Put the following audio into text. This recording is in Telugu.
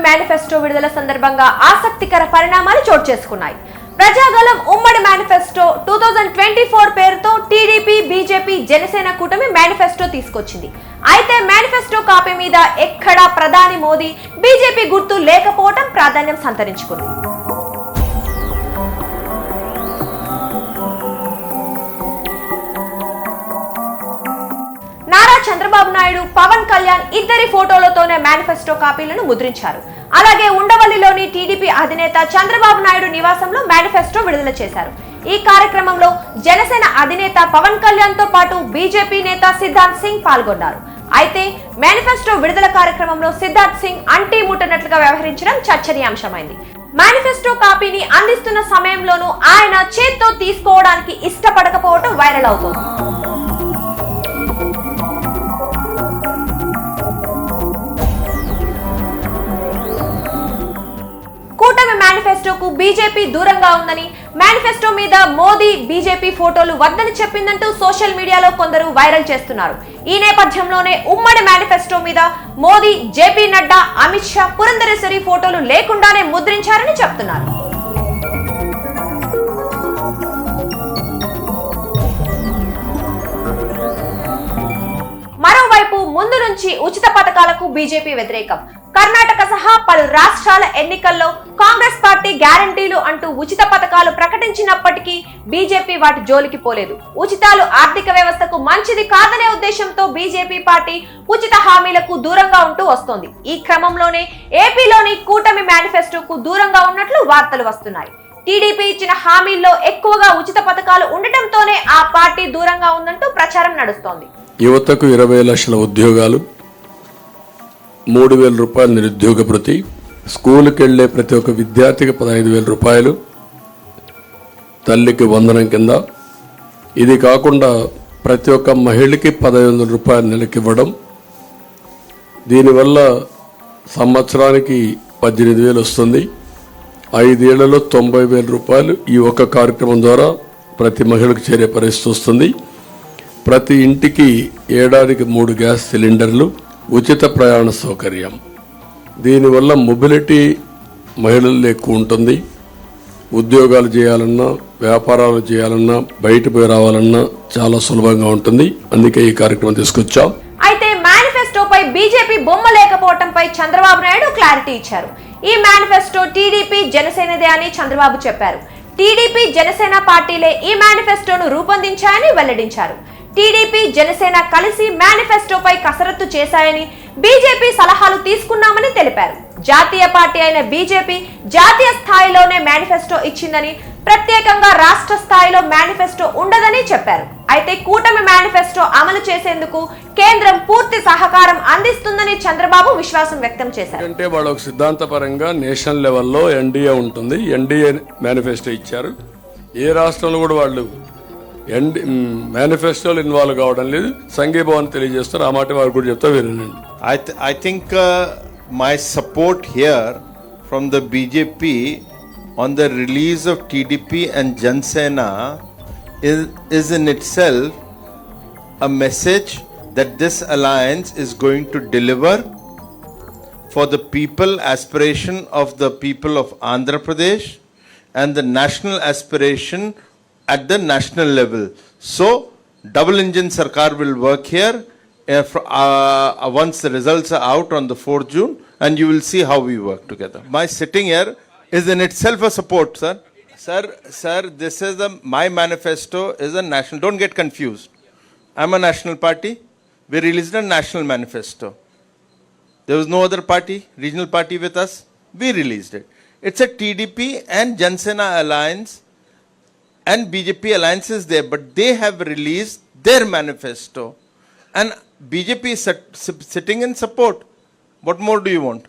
మేనిఫెస్టో విడుదల సందర్భంగా ఆసక్తికర పరిణామాలు చోటు చేసుకున్నాయి. ప్రజాగలం ఉమ్మడి మేనిఫెస్టో 2024 పేరుతో టీడీపీ, బీజేపీ, జనసేన కూటమి మేనిఫెస్టో తీసుకొచ్చింది. అయితే మేనిఫెస్టో కాపీ మీద ఎక్కడా ప్రధాని మోదీ, బీజేపీ గుర్తు లేకపోవడం ప్రాధాన్యం సంతరించుకుంది. నారా చంద్రబాబు నాయుడు, పవన్ కళ్యాణ్ ఇద్దరి ఫోటోలతోనే మేనిఫెస్టో కాపీలను ముద్రించారు. అలాగే ఉండవల్లిలోని టీడీపీ అధినేత చంద్రబాబు నాయుడు నివాసంలో మేనిఫెస్టో విడుదల చేశారు. ఈ కార్యక్రమంలో జనసేన అధినేత పవన్ కళ్యాణ్ తో పాటు బీజేపీ నేత సిద్ధార్థ్ సింగ్ పాల్గొన్నారు. అయితే మేనిఫెస్టో విడుదల కార్యక్రమంలో సిద్ధార్థ్ సింగ్ అంటీ ముట్టనట్లుగా వ్యవహరించడం చర్చనీయాంశమైంది. మేనిఫెస్టో కాపీని అందిస్తున్న సమయంలోనూ ఆయన చేత్తో తీసుకోవడానికి ఇష్టపడకపోవడం వైరల్ అవుతోంది. కూటమి మేనిఫెస్టోకు బీజేపీ దూరంగా ఉందని, మేనిఫెస్టో మీద మోదీ, బీజేపీ ఫోటోలు వద్దని చెప్పిందంటూ సోషల్ మీడియాలో కొందరు వైరల్ చేస్తున్నారు. ఈ నేపథ్యంలోనే ఉమ్మడి మేనిఫెస్టో మీద మోదీ, జేపీ నడ్డా, అమిత్ షా, పురంధరేశ్వరి ఫోటోలు లేకుండానే ముద్రించారని చెప్తున్నారు. మరోవైపు ముందు నుంచి ఉచిత పథకాలకు బీజేపీ వ్యతిరేకం. కర్ణాటక సహా పలు రాష్ట్రాల ఎన్నికల్లో కాంగ్రెస్ పార్టీ గ్యారంటీలు అంటూ ఉచిత పథకాలు ప్రకటించినప్పటికీ బీజేపీ వాటి జోలికి పోలేదు. ఉచితాలు ఆర్థిక వ్యవస్థకు మంచిది కాదనే ఉద్దేశంతో బీజేపీ పార్టీ ఉచిత హామీలకు దూరంగా ఉంటూ వస్తోంది. ఈ క్రమంలోనే ఏపీలోని కూటమి మేనిఫెస్టోకు దూరంగా ఉన్నట్లు వార్తలు వస్తున్నాయి. టీడీపీ ఇచ్చిన హామీల్లో ఎక్కువగా ఉచిత పథకాలు ఉండటంతోనే ఆ పార్టీ దూరంగా ఉందంటూ ప్రచారం నడుస్తోంది. యువతకు 20 లక్షల ఉద్యోగాలు, 3,000 రూపాయల నిరుద్యోగ భృతి, స్కూలుకి వెళ్లే ప్రతి ఒక్క విద్యార్థికి 15,000 రూపాయలు తల్లికి వందనం కింద, ఇది కాకుండా ప్రతి ఒక్క మహిళకి 1,500 రూపాయలు నెలకివ్వడం, దీనివల్ల సంవత్సరానికి 18,000 వస్తుంది. 5 ఏళ్లలో 90,000 రూపాయలు ఈ ఒక్క కార్యక్రమం ద్వారా ప్రతి మహిళకు చేరే పరిస్థితి వస్తుంది. ప్రతి ఇంటికి ఏడాదికి 3 గ్యాస్ సిలిండర్లు, ఉచిత ప్రయాణ సౌకర్యం. దీనివల్ల మొబిలిటీ మహిళల్లో ఎక్కువ ఉంటుంది. ఉద్యోగాలు చేయాలన్నా, వ్యాపారాలు చేయాలన్నా, బయట పోయి రావాలన్నా చాలా సులభంగా ఉంటుంది. అందుకే ఈ కార్యక్రమం తీసుకొచ్చాం. అయితే మేనిఫెస్టోపై బీజేపీ బొమ్మ లేకపోవడంపై చంద్రబాబు నాయుడు క్లారిటీ ఇచ్చారు. ఈ మేనిఫెస్టో టీడీపీ, జనసేనదే అని చంద్రబాబు చెప్పారు. టీడీపీ, జనసేన పార్టీలే ఈ మేనిఫెస్టోను రూపొందించాయని వెల్లడించారు. టీడీపీ, జనసేన కలిసి మేనిఫెస్టోపై కసరత్తు చేశాయని, బీజేపీ సలహాలు తీసుకున్నామని తెలిపారు. జాతీయ పార్టీ అయిన బీజేపీ జాతీయ స్థాయిలోనే మేనిఫెస్టో ఇచ్చిందని, ప్రత్యేకంగా రాష్ట్ర స్థాయిలో మేనిఫెస్టో ఉండదని చెప్పారు. అయితే కూటమి మేనిఫెస్టో అమలు చేసేందుకు కేంద్రం పూర్తి సహకారం అందిస్తుందని చంద్రబాబు విశ్వాసం వ్యక్తం చేశారు. అంటే వాళ్ళకు సిద్ధాంతపరంగా నేషనల్ లెవెల్లో ఎన్డీఏ ఉంటుంది. ఎన్డీఏ మేనిఫెస్టో ఇచ్చారు. ఏ రాష్ట్రంలో కూడా వాళ్ళు మేనిఫెస్టోలు ఇన్వాల్వ్ కావడం లేదు. సంఘీభావం తెలియజేస్తారు. ఆ మాట వారు కూడా చెప్తా వినండి. I think my support here from the BJP on the release of TDP and Jansena is in itself a message that this alliance is going to deliver for the people, aspiration of the people of Andhra Pradesh and the national aspiration at the national level. So double engine sarkar will work here once the results are out on the 4th June, and you will see how we work together. My sitting here is in itself a support, sir. This is my manifesto is a national. Don't get confused. I'm a national party. We released a national manifesto. There was no other party, regional party with us. We released it. It's a TDP and Jansena alliance and BJP alliances there, but they have released their manifesto and BJP is sitting in support. What more do you want?